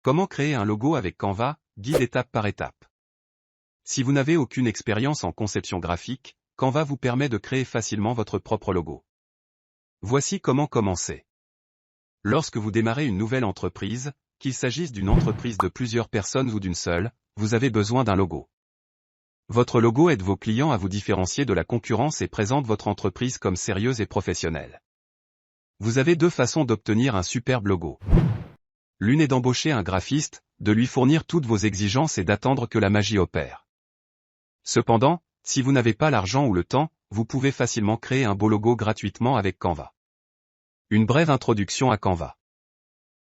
Comment créer un logo avec Canva, guide étape par étape. Si vous n'avez aucune expérience en conception graphique, Canva vous permet de créer facilement votre propre logo. Voici comment commencer. Lorsque vous démarrez une nouvelle entreprise, qu'il s'agisse d'une entreprise de plusieurs personnes ou d'une seule, vous avez besoin d'un logo. Votre logo aide vos clients à vous différencier de la concurrence et présente votre entreprise comme sérieuse et professionnelle. Vous avez deux façons d'obtenir un superbe logo. L'une est d'embaucher un graphiste, de lui fournir toutes vos exigences et d'attendre que la magie opère. Cependant, si vous n'avez pas l'argent ou le temps, vous pouvez facilement créer un beau logo gratuitement avec Canva. Une brève introduction à Canva.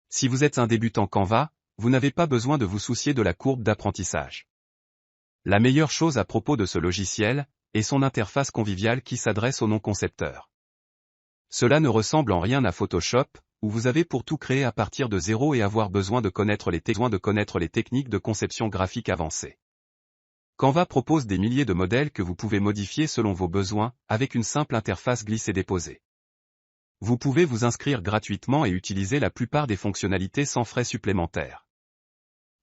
Si vous êtes un débutant Canva, vous n'avez pas besoin de vous soucier de la courbe d'apprentissage. La meilleure chose à propos de ce logiciel est son interface conviviale qui s'adresse aux non-concepteurs. Cela ne ressemble en rien à Photoshop, où vous avez pour tout créer à partir de zéro et avoir besoin de connaître les techniques de conception graphique avancées. Canva propose des milliers de modèles que vous pouvez modifier selon vos besoins, avec une simple interface glisser-déposer. Vous pouvez vous inscrire gratuitement et utiliser la plupart des fonctionnalités sans frais supplémentaires.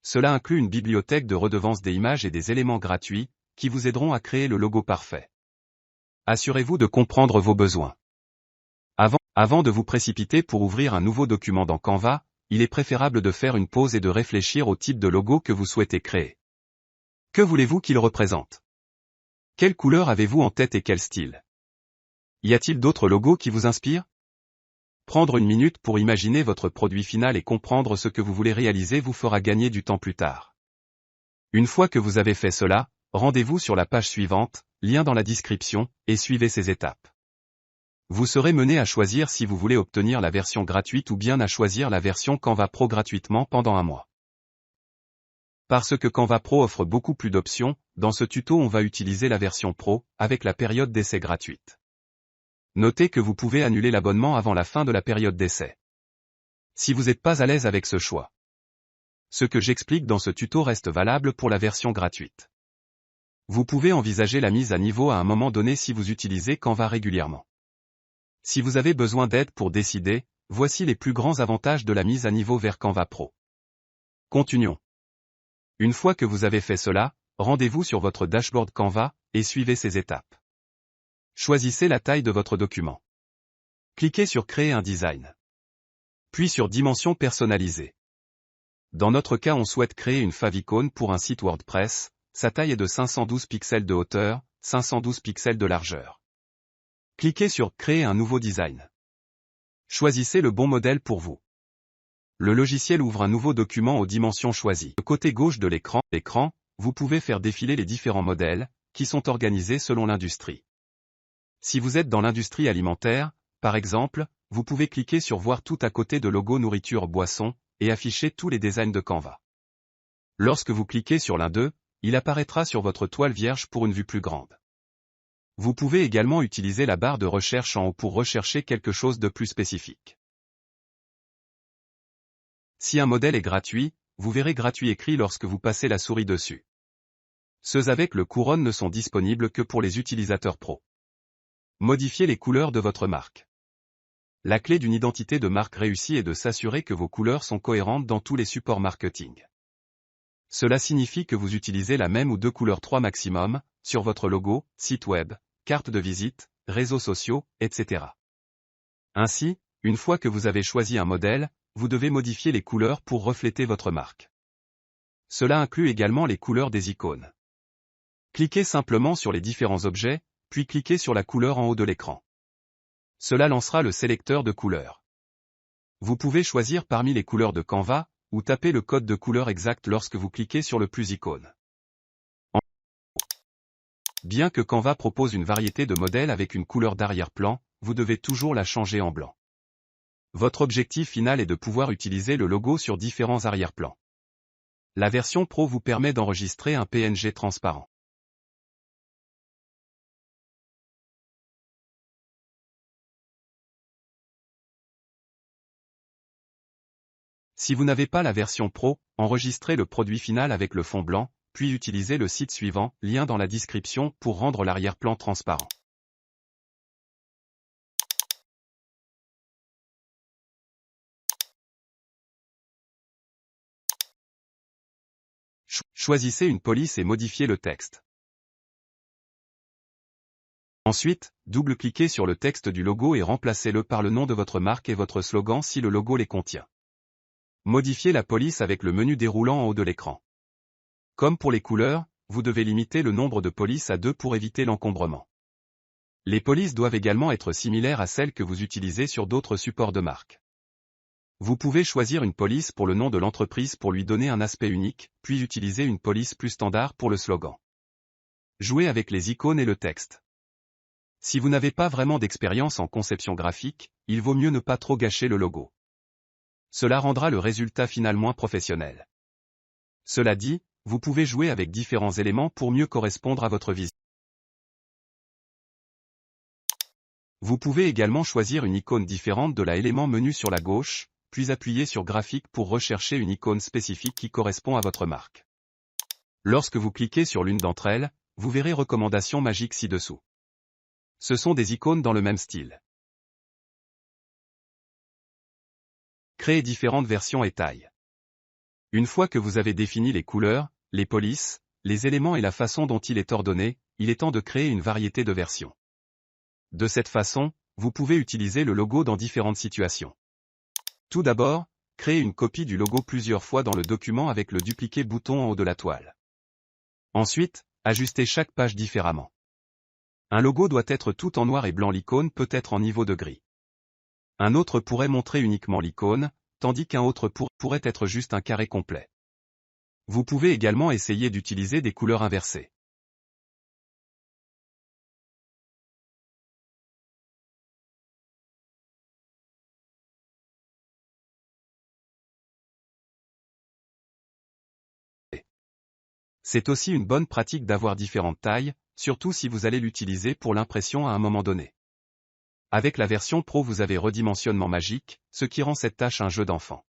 Cela inclut une bibliothèque de redevances des images et des éléments gratuits, qui vous aideront à créer le logo parfait. Assurez-vous de comprendre vos besoins. Avant de vous précipiter pour ouvrir un nouveau document dans Canva, il est préférable de faire une pause et de réfléchir au type de logo que vous souhaitez créer. Que voulez-vous qu'il représente? Quelle couleur avez-vous en tête et quel style? Y a-t-il d'autres logos qui vous inspirent? Prendre une minute pour imaginer votre produit final et comprendre ce que vous voulez réaliser vous fera gagner du temps plus tard. Une fois que vous avez fait cela, rendez-vous sur la page suivante, lien dans la description, et suivez ces étapes. Vous serez mené à choisir si vous voulez obtenir la version gratuite ou bien à choisir la version Canva Pro gratuitement pendant un mois. Parce que Canva Pro offre beaucoup plus d'options, dans ce tuto on va utiliser la version Pro, avec la période d'essai gratuite. Notez que vous pouvez annuler l'abonnement avant la fin de la période d'essai. Si vous n'êtes pas à l'aise avec ce choix. Ce que j'explique dans ce tuto reste valable pour la version gratuite. Vous pouvez envisager la mise à niveau à un moment donné si vous utilisez Canva régulièrement. Si vous avez besoin d'aide pour décider, voici les plus grands avantages de la mise à niveau vers Canva Pro. Continuons. Une fois que vous avez fait cela, rendez-vous sur votre dashboard Canva, et suivez ces étapes. Choisissez la taille de votre document. Cliquez sur Créer un design. Puis sur Dimensions personnalisées. Dans notre cas on souhaite créer une favicon pour un site WordPress, sa taille est de 512 pixels de hauteur, 512 pixels de largeur. Cliquez sur Créer un nouveau design. Choisissez le bon modèle pour vous. Le logiciel ouvre un nouveau document aux dimensions choisies. Du côté gauche de l'écran, vous pouvez faire défiler les différents modèles, qui sont organisés selon l'industrie. Si vous êtes dans l'industrie alimentaire, par exemple, vous pouvez cliquer sur Voir tout à côté de logo nourriture boisson, et afficher tous les designs de Canva. Lorsque vous cliquez sur l'un d'eux, il apparaîtra sur votre toile vierge pour une vue plus grande. Vous pouvez également utiliser la barre de recherche en haut pour rechercher quelque chose de plus spécifique. Si un modèle est gratuit, vous verrez gratuit écrit lorsque vous passez la souris dessus. Ceux avec le couronne ne sont disponibles que pour les utilisateurs pro. Modifiez les couleurs de votre marque. La clé d'une identité de marque réussie est de s'assurer que vos couleurs sont cohérentes dans tous les supports marketing. Cela signifie que vous utilisez la même ou deux couleurs 3 maximum, sur votre logo, site web, carte de visite, réseaux sociaux, etc. Ainsi, une fois que vous avez choisi un modèle, vous devez modifier les couleurs pour refléter votre marque. Cela inclut également les couleurs des icônes. Cliquez simplement sur les différents objets, puis cliquez sur la couleur en haut de l'écran. Cela lancera le sélecteur de couleurs. Vous pouvez choisir parmi les couleurs de Canva, ou taper le code de couleur exact lorsque vous cliquez sur le plus icône. Bien que Canva propose une variété de modèles avec une couleur d'arrière-plan, vous devez toujours la changer en blanc. Votre objectif final est de pouvoir utiliser le logo sur différents arrière-plans. La version Pro vous permet d'enregistrer un PNG transparent. Si vous n'avez pas la version Pro, enregistrez le produit final avec le fond blanc, puis utilisez le site suivant, lien dans la description, pour rendre l'arrière-plan transparent. Choisissez une police et modifiez le texte. Ensuite, double-cliquez sur le texte du logo et remplacez-le par le nom de votre marque et votre slogan si le logo les contient. Modifiez la police avec le menu déroulant en haut de l'écran. Comme pour les couleurs, vous devez limiter le nombre de polices à 2 pour éviter l'encombrement. Les polices doivent également être similaires à celles que vous utilisez sur d'autres supports de marque. Vous pouvez choisir une police pour le nom de l'entreprise pour lui donner un aspect unique, puis utiliser une police plus standard pour le slogan. Jouez avec les icônes et le texte. Si vous n'avez pas vraiment d'expérience en conception graphique, il vaut mieux ne pas trop gâcher le logo. Cela rendra le résultat final moins professionnel. Cela dit, vous pouvez jouer avec différents éléments pour mieux correspondre à votre vision. Vous pouvez également choisir une icône différente de l'élément menu sur la gauche, puis appuyer sur Graphique pour rechercher une icône spécifique qui correspond à votre marque. Lorsque vous cliquez sur l'une d'entre elles, vous verrez Recommandations magiques ci-dessous. Ce sont des icônes dans le même style. Créez différentes versions et tailles. Une fois que vous avez défini les couleurs, les polices, les éléments et la façon dont il est ordonné, il est temps de créer une variété de versions. De cette façon, vous pouvez utiliser le logo dans différentes situations. Tout d'abord, créez une copie du logo plusieurs fois dans le document avec le dupliquer bouton en haut de la toile. Ensuite, ajustez chaque page différemment. Un logo doit être tout en noir et blanc, l'icône peut être en niveau de gris. Un autre pourrait montrer uniquement l'icône, tandis qu'un autre pourrait être juste un carré complet. Vous pouvez également essayer d'utiliser des couleurs inversées. C'est aussi une bonne pratique d'avoir différentes tailles, surtout si vous allez l'utiliser pour l'impression à un moment donné. Avec la version Pro, vous avez redimensionnement magique, ce qui rend cette tâche un jeu d'enfant.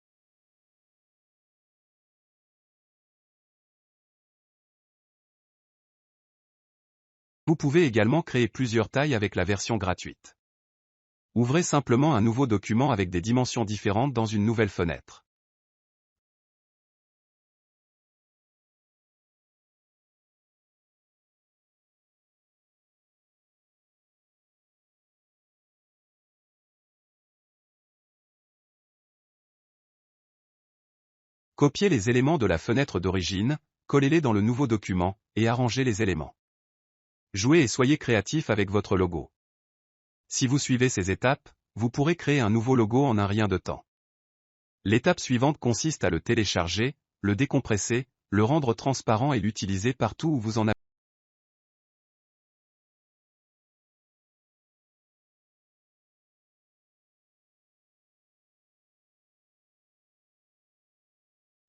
Vous pouvez également créer plusieurs tailles avec la version gratuite. Ouvrez simplement un nouveau document avec des dimensions différentes dans une nouvelle fenêtre. Copiez les éléments de la fenêtre d'origine, collez-les dans le nouveau document, et arrangez les éléments. Jouez et soyez créatif avec votre logo. Si vous suivez ces étapes, vous pourrez créer un nouveau logo en un rien de temps. L'étape suivante consiste à le télécharger, le décompresser, le rendre transparent et l'utiliser partout où vous en avez.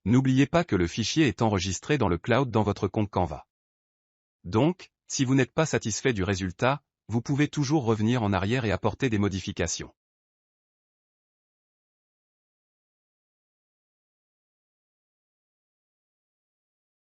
N'oubliez pas que le fichier est enregistré dans le cloud dans votre compte Canva. Donc, si vous n'êtes pas satisfait du résultat, vous pouvez toujours revenir en arrière et apporter des modifications.